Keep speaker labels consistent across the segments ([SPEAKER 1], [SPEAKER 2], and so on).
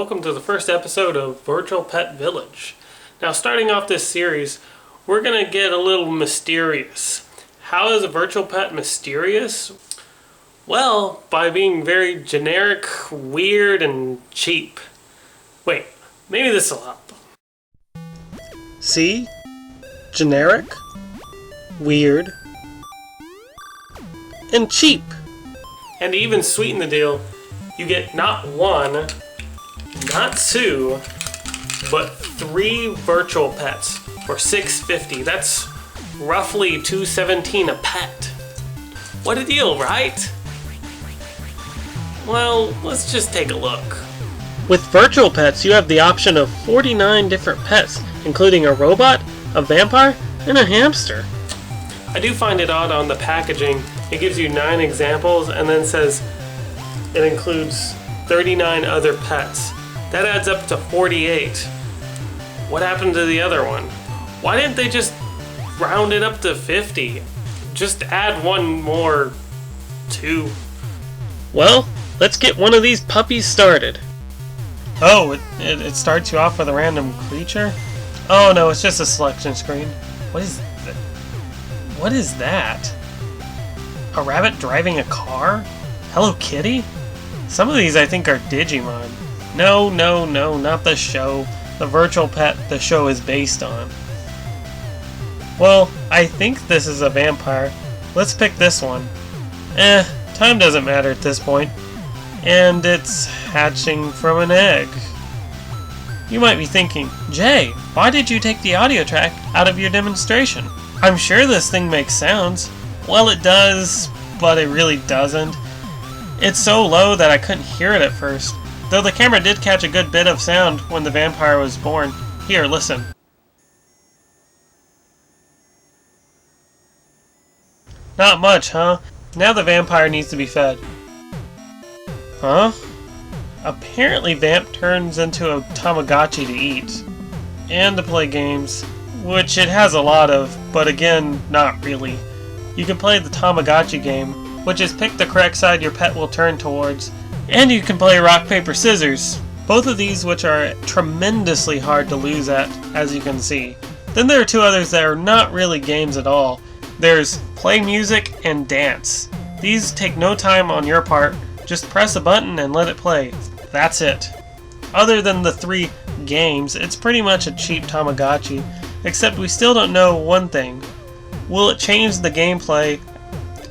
[SPEAKER 1] welcome to the first episode of Virtual Pet Village. Now, starting off this series, we're going to get a little mysterious. How is a virtual pet mysterious? Well, by being very generic, weird, and cheap. Wait, maybe this'll help. See? Generic, weird, and cheap. And to even sweeten the deal, you get not one, not two, but 3 virtual pets for $6.50. That's roughly $2.17 a pet. What a deal, right? Well, let's just take a look. With virtual pets, you have the option of 49 different pets, including a robot, a vampire, and a hamster. I do find it odd on the packaging. It gives you 9 examples and then says it includes 39 other pets. That adds up to 48. What happened to the other one? Why didn't they just round it up to 50? Just add one more, 2. Well, let's get one of these puppies started. Oh, it starts you off with a random creature? Oh no, it's just a selection screen. What is that? A rabbit driving a car? Hello Kitty? Some of these I think are Digimon. No, not the show. The virtual pet the show is based on. Well, I think this is a vampire. Let's pick this one. Time doesn't matter at this point. And it's hatching from an egg. You might be thinking, Jay, why did you take the audio track out of your demonstration? I'm sure this thing makes sounds. Well, it does, but it really doesn't. It's so low that I couldn't hear it at first. Though the camera did catch a good bit of sound when the vampire was born. Here, listen. Not much, huh? Now the vampire needs to be fed. Huh? Apparently Vamp turns into a Tamagotchi to eat. And to play games. Which it has a lot of, but again, not really. You can play the Tamagotchi game, which is pick the correct side your pet will turn towards. And you can play rock, paper, scissors. Both of these which are tremendously hard to lose at, as you can see. Then there are 2 others that are not really games at all. There's play music and dance. These take no time on your part, just press a button and let it play. That's it. Other than the 3 games, it's pretty much a cheap Tamagotchi, except we still don't know one thing. Will it change the gameplay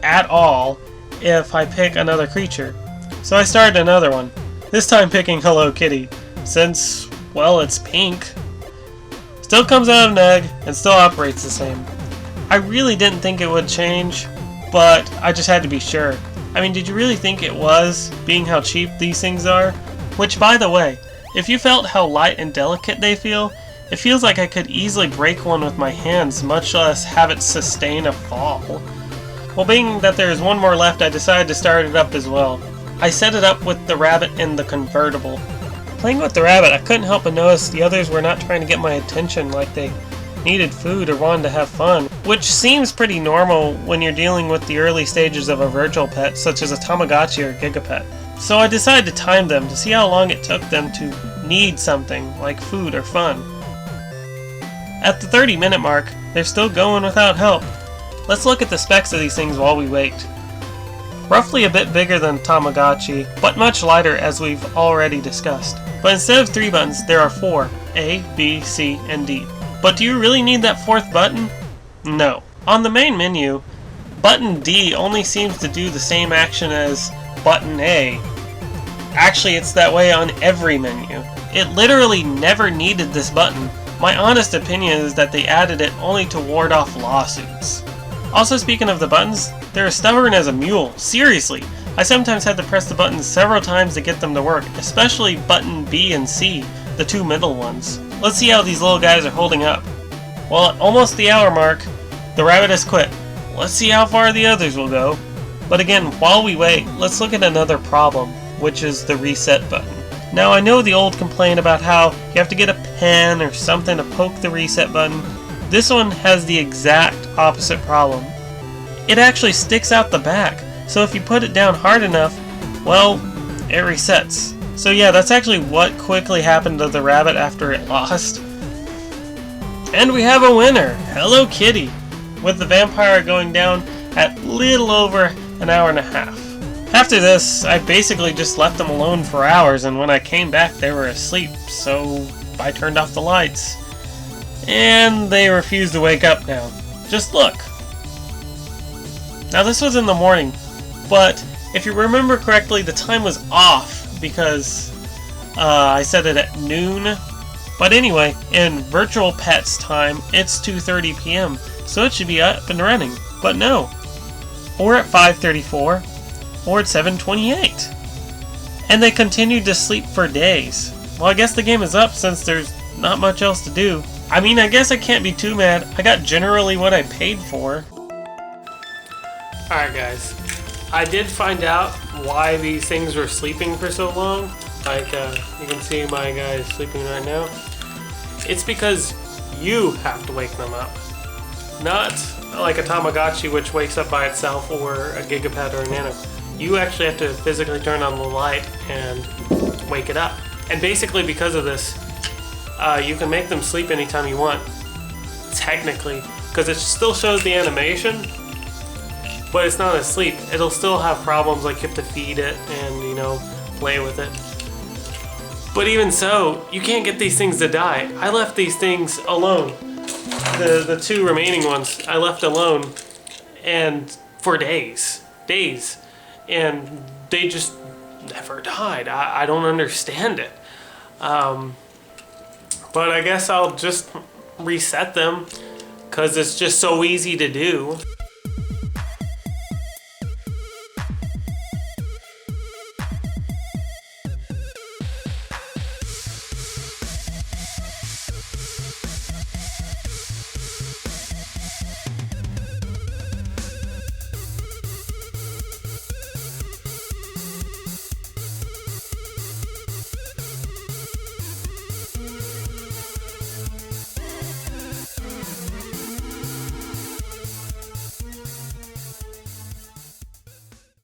[SPEAKER 1] at all if I pick another creature? So I started another one, this time picking Hello Kitty, since, well, it's pink. Still comes out of an egg, and still operates the same. I really didn't think it would change, but I just had to be sure. I mean, did you really think it was, being how cheap these things are? Which, by the way, if you felt how light and delicate they feel, it feels like I could easily break one with my hands, much less have it sustain a fall. Well, being that there is one more left, I decided to start it up as well. I set it up with the rabbit in the convertible. Playing with the rabbit, I couldn't help but notice the others were not trying to get my attention like they needed food or wanted to have fun, which seems pretty normal when you're dealing with the early stages of a virtual pet, such as a Tamagotchi or Gigapet. So I decided to time them to see how long it took them to need something like food or fun. At the 30-minute mark, they're still going without help. Let's look at the specs of these things while we wait. Roughly a bit bigger than Tamagotchi, but much lighter as we've already discussed. But instead of 3 buttons, there are 4, A, B, C, and D. But do you really need that 4th button? No. On the main menu, button D only seems to do the same action as button A. Actually, it's that way on every menu. It literally never needed this button. My honest opinion is that they added it only to ward off lawsuits. Also, speaking of the buttons, they're as stubborn as a mule. Seriously, I sometimes had to press the buttons several times to get them to work, especially button B and C, the 2 middle ones. Let's see how these little guys are holding up. Well, at almost the hour mark, the rabbit has quit. Let's see how far the others will go. But again, while we wait, let's look at another problem, which is the reset button. Now, I know the old complaint about how you have to get a pen or something to poke the reset button. This one has the exact opposite problem. It actually sticks out the back, so if you put it down hard enough, well, it resets. So yeah, that's actually what quickly happened to the rabbit after it lost. And we have a winner! Hello Kitty! With the vampire going down at little over an hour and a half. After this, I basically just left them alone for hours, and when I came back they were asleep, so I turned off the lights. And they refuse to wake up now. Just look! Now this was in the morning, but if you remember correctly, the time was off because I set it at noon. But anyway, in Virtual Pets time, it's 2:30 p.m., so it should be up and running. But no. Or at 5:34, or at 7:28. And they continued to sleep for days. Well, I guess the game is up since there's not much else to do. I mean, I guess I can't be too mad. I got generally what I paid for. Alright guys, I did find out why these things were sleeping for so long. Like, you can see my guy is sleeping right now. It's because you have to wake them up. Not like a Tamagotchi which wakes up by itself, or a Gigapet or a Nano. You actually have to physically turn on the light and wake it up. And basically because of this, you can make them sleep anytime you want. Technically. Because it still shows the animation, but it's not asleep. It'll still have problems, like you have to feed it and, you know, play with it. But even so, you can't get these things to die. I left these things alone. The two remaining ones I left alone, and for days. And they just never died. I don't understand it. But I guess I'll just reset them, because it's just so easy to do.